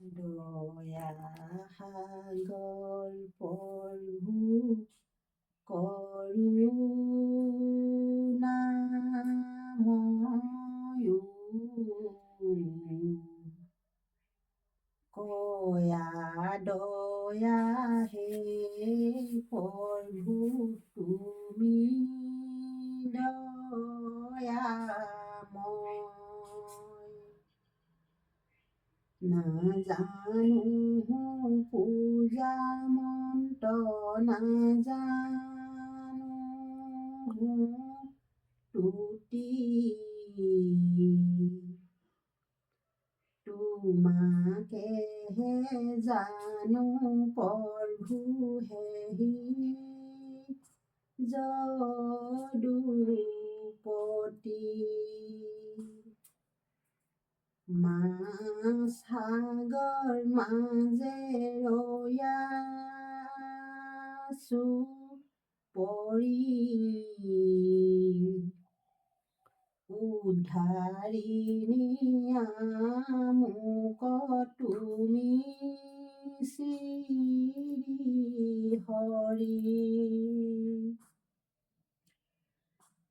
দয়া সাগৰ প্ৰভু করুণাময়ো কয়া দয়া হে প্রভু তুমি দয়াময় না জানো পূজা মন্ত্র না জানো টুটি তোমাকে হে জানো প্রভু হে যদুপতি সাগৰ মাজে ৰৈয়াছো পৰি উদ্ধাৰিণী আমুক তুমি শ্ৰীহৰি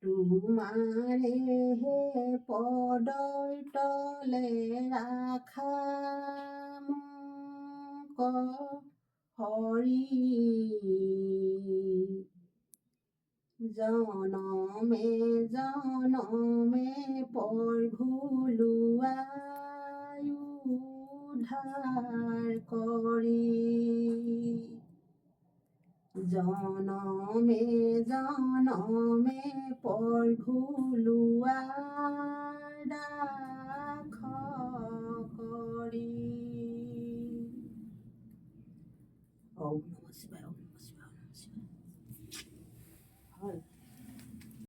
তোমাৰে হে পদৰ তলে ৰাখা মোক হৰি জনমে জনমে প্ৰভু লোৱাই উদ্ধাৰ কৰি জনমে জনমে প্ৰভু লোৱাৰ দাস কৰি। ওম নমঃ শিৱায়, ওম নমঃ শিৱায়।